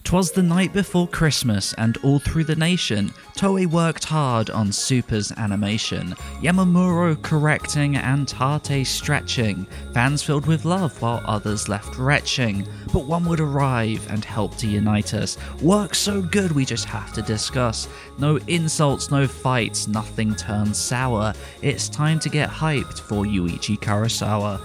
'Twas the night before Christmas, and all through the nation, Toei worked hard on Super's animation. Yamamuro correcting and Tate stretching, fans filled with love while others left retching. But one would arrive and help to unite us. Work so good we just have to discuss. No insults, no fights, nothing turns sour. It's time to get hyped for Yuichi Kurosawa.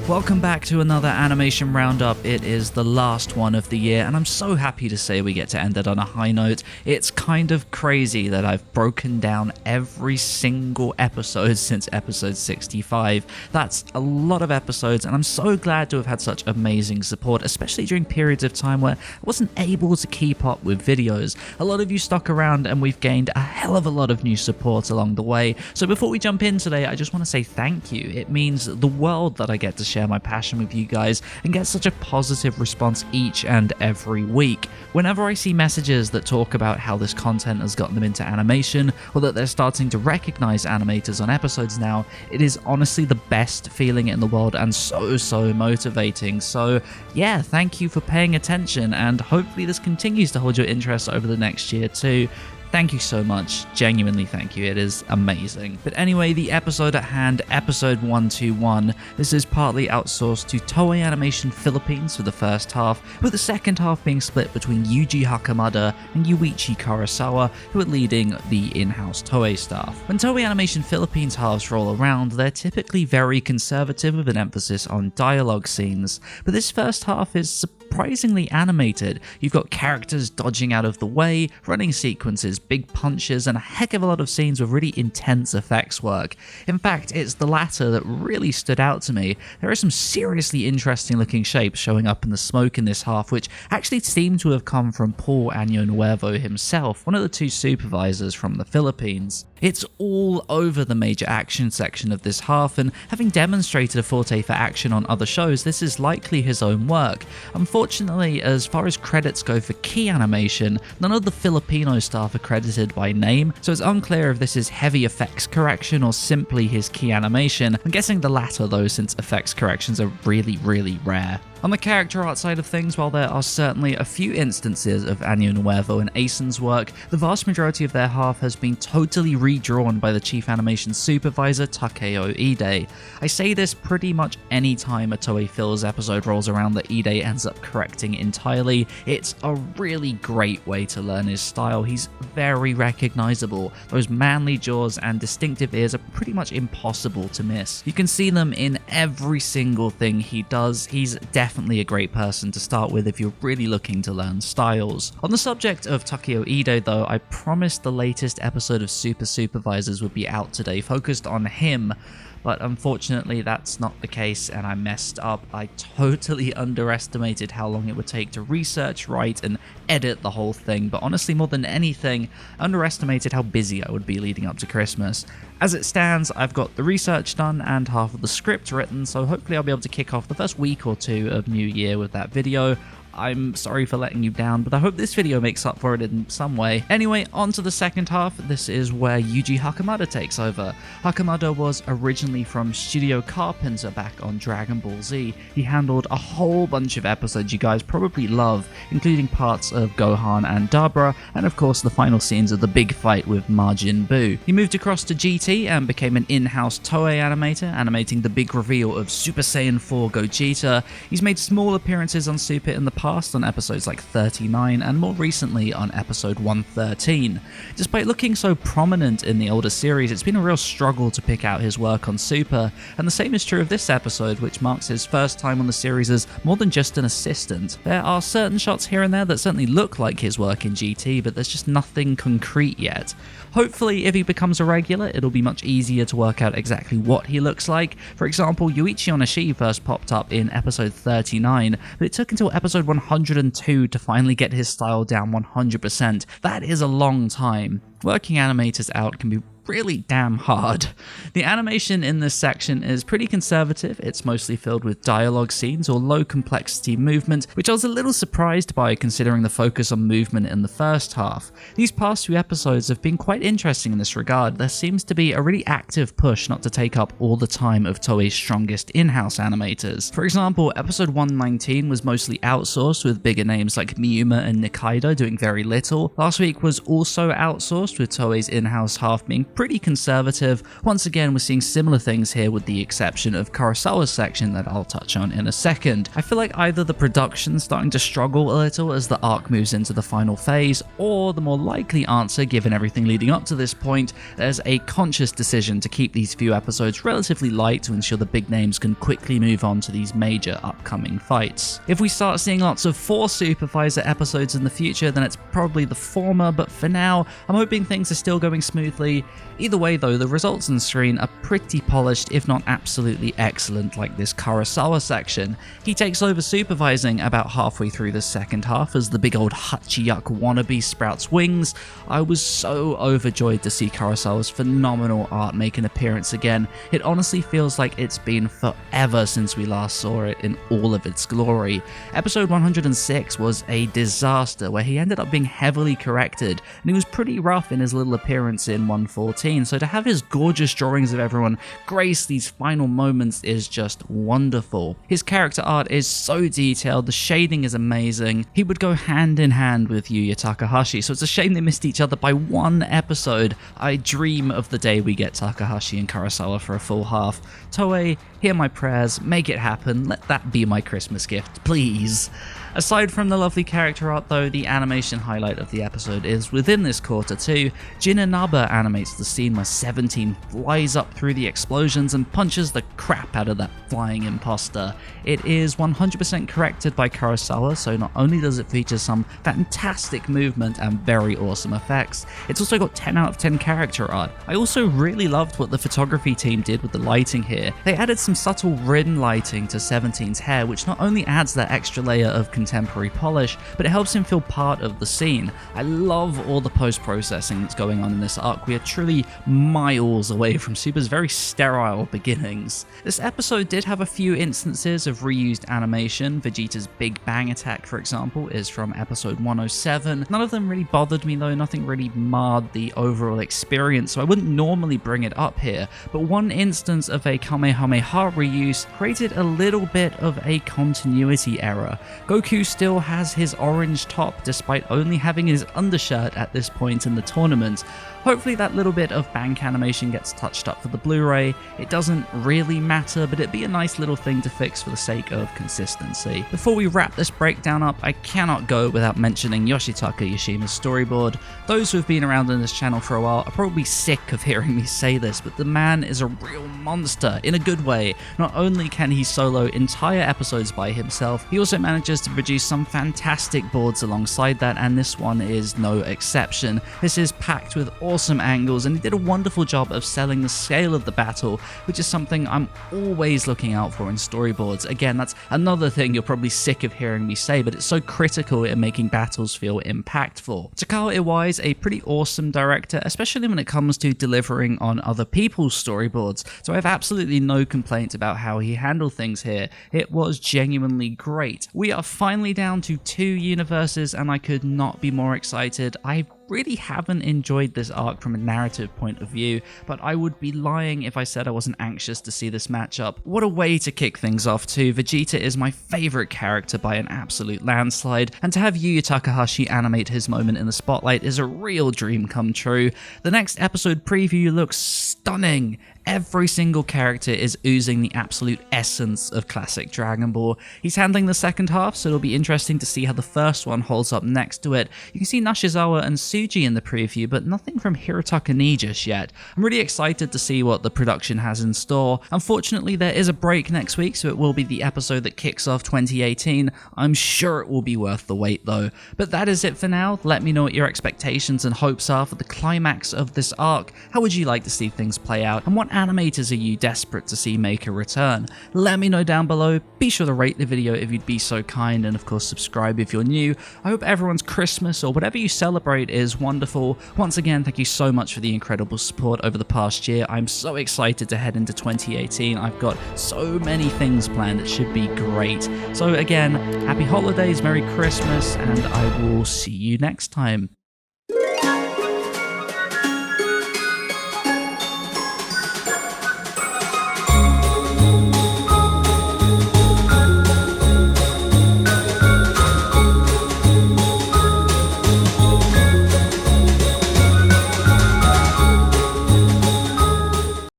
Welcome back to another animation roundup. It is the last one of the year, and I'm so happy to say we get to end it on a high note. It's kind of crazy that I've broken down every single episode since episode 65. That's a lot of episodes, and I'm so glad to have had such amazing support, especially during periods of time where I wasn't able to keep up with videos. A lot of you stuck around, and we've gained a hell of a lot of new support along the way. So before we jump in today, I just want to say thank you. It means the world that I get to share my passion with you guys and get such a positive response each and every week. Whenever I see messages that talk about how this content has gotten them into animation, or that they're starting to recognize animators on episodes now, it is honestly the best feeling in the world and so motivating. So yeah, thank you for paying attention, and hopefully this continues to hold your interest over the next year too. Thank you so much, genuinely thank you, it is amazing. But anyway, the episode at hand, episode 121, this is partly outsourced to Toei Animation Philippines for the first half, with the second half being split between Yuji Hakamada and Yuichi Kurosawa, who are leading the in-house Toei staff. When Toei Animation Philippines halves roll around, they're typically very conservative with an emphasis on dialogue scenes, but this first half is surprisingly animated. You've got characters dodging out of the way, running sequences, big punches, and a heck of a lot of scenes with really intense effects work. In fact, it's the latter that really stood out to me. There are some seriously interesting looking shapes showing up in the smoke in this half, which actually seem to have come from Paul Año Nuevo himself, one of the two supervisors from the Philippines. It's all over the major action section of this half, and having demonstrated a forte for action on other shows, this is likely his own work. Unfortunately, as far as credits go for key animation, none of the Filipino staff are credited by name, so it's unclear if this is heavy effects correction or simply his key animation. I'm guessing the latter though, since effects corrections are really rare. On the character art side of things, while there are certainly a few instances of Año Nuevo and Aisen's work, the vast majority of their half has been totally redrawn by the chief animation supervisor Takeo Ide. I say this pretty much any time a Toei Phil's episode rolls around that Ide ends up correcting entirely. It's a really great way to learn his style. He's very recognizable. Those manly jaws and distinctive ears are pretty much impossible to miss. You can see them in every single thing he does. He's definitely a great person to start with if you're really looking to learn styles. On the subject of Takeo Ide though, I promised the latest episode of Super Supervisors would be out today, focused on him, but unfortunately that's not the case and I messed up. I totally underestimated how long it would take to research, write, and edit the whole thing, but honestly more than anything, I underestimated how busy I would be leading up to Christmas. As it stands, I've got the research done and half of the script written, so hopefully I'll be able to kick off the first week or two of New Year with that video. I'm sorry for letting you down, but I hope this video makes up for it in some way. Anyway, on to the second half. This is where Yuji Hakamada takes over. Hakamada was originally from Studio Carpenter back on Dragon Ball Z. He handled a whole bunch of episodes you guys probably love, including parts of Gohan and Dabra, and of course the final scenes of the big fight with Majin Buu. He moved across to GT and became an in-house Toei animator, animating the big reveal of Super Saiyan 4 Gogeta. He's made small appearances on Super in the past on episodes like 39 and more recently on episode 113. Despite looking so prominent in the older series, it's been a real struggle to pick out his work on Super, and the same is true of this episode, which marks his first time on the series as more than just an assistant. There are certain shots here and there that certainly look like his work in GT, but there's just nothing concrete yet. Hopefully, if he becomes a regular, it'll be much easier to work out exactly what he looks like. For example, Yuichi Onishi first popped up in episode 39, but it took until episode 102 to finally get his style down 100%. That is a long time. Working animators out can be really damn hard. The animation in this section is pretty conservative. It's mostly filled with dialogue scenes or low complexity movement, which I was a little surprised by considering the focus on movement in the first half. These past few episodes have been quite interesting in this regard. There seems to be a really active push not to take up all the time of Toei's strongest in-house animators. For example, episode 119 was mostly outsourced with bigger names like Miyuma and Nikaido doing very little. Last week was also outsourced with Toei's in-house half being pretty conservative. Once again, we're seeing similar things here with the exception of Kurosawa's section that I'll touch on in a second. I feel like either the production's starting to struggle a little as the arc moves into the final phase, or the more likely answer, given everything leading up to this point, there's a conscious decision to keep these few episodes relatively light to ensure the big names can quickly move on to these major upcoming fights. If we start seeing lots of Force Supervisor episodes in the future, then it's probably the former, but for now, I'm hoping things are still going smoothly. Either way though, the results on screen are pretty polished, if not absolutely excellent, like this Kurosawa section. He takes over supervising about halfway through the second half as the big old Hachiyuk wannabe sprouts wings. I was so overjoyed to see Kurosawa's phenomenal art make an appearance again. It honestly feels like it's been forever since we last saw it in all of its glory. Episode 106 was a disaster where he ended up being heavily corrected, and he was pretty rough in his little appearance in 114. So to have his gorgeous drawings of everyone grace these final moments is just wonderful. His character art is so detailed, the shading is amazing. He would go hand in hand with Yuya Takahashi, so it's a shame they missed each other by one episode. I dream of the day we get Takahashi and Kurosawa for a full half. Toei, hear my prayers, make it happen, let that be my Christmas gift, please. Aside from the lovely character art though, the animation highlight of the episode is within this quarter too. Jin Inaba animates the scene where 17 flies up through the explosions and punches the crap out of that flying imposter. It is 100% corrected by Kurosawa, so not only does it feature some fantastic movement and very awesome effects, it's also got 10 out of 10 character art. I also really loved what the photography team did with the lighting here. They added some subtle Rin lighting to 17's hair, which not only adds that extra layer of contemporary polish, but it helps him feel part of the scene. I love all the post-processing that's going on in this arc. We are truly miles away from Super's very sterile beginnings. This episode did have a few instances of reused animation. Vegeta's Big Bang attack, for example, is from episode 107. None of them really bothered me though, nothing really marred the overall experience, so I wouldn't normally bring it up here, but one instance of a Kamehameha reuse created a little bit of a continuity error. Goku still has his orange top despite only having his undershirt at this point in the tournament. Hopefully that little bit of bank animation gets touched up for the Blu-ray. It doesn't really matter, but it'd be a nice little thing to fix for the sake of consistency. Before we wrap this breakdown up, I cannot go without mentioning Yoshitaka Yoshima's storyboard. Those who have been around on this channel for a while are probably sick of hearing me say this, but the man is a real monster in a good way. Not only can he solo entire episodes by himself, he also manages to produce some fantastic boards alongside that, and this one is no exception. This is packed with awesome angles, and he did a wonderful job of selling the scale of the battle, which is something I'm always looking out for in storyboards. Again, that's another thing you're probably sick of hearing me say, but it's so critical in making battles feel impactful. Takao Iwai is a pretty awesome director, especially when it comes to delivering on other people's storyboards, so I have absolutely no complaints about how he handled things here. It was genuinely great. We are finally down to 2 universes, and I could not be more excited. I really haven't enjoyed this arc from a narrative point of view, but I would be lying if I said I wasn't anxious to see this matchup. What a way to kick things off too. Vegeta is my favourite character by an absolute landslide, and to have Yuya Takahashi animate his moment in the spotlight is a real dream come true. The next episode preview looks stunning. Every single character is oozing the absolute essence of classic Dragon Ball. He's handling the second half, so it'll be interesting to see how the first one holds up next to it. You can see Nashizawa and Suji in the preview, but nothing from Hirotaka Nii just yet. I'm really excited to see what the production has in store. Unfortunately, there is a break next week, so it will be the episode that kicks off 2018. I'm sure it will be worth the wait though. But that is it for now. Let me know what your expectations and hopes are for the climax of this arc. How would you like to see things play out, and what animators are you desperate to see make a return? Let me know down below. Be sure to rate the video if you'd be so kind, and of course subscribe if you're new. I hope everyone's Christmas or whatever you celebrate is is wonderful. Once again, thank you so much for the incredible support over the past year. I'm so excited to head into 2018. I've got so many things planned. It should be great. So again, happy holidays, Merry Christmas, and I will see you next time.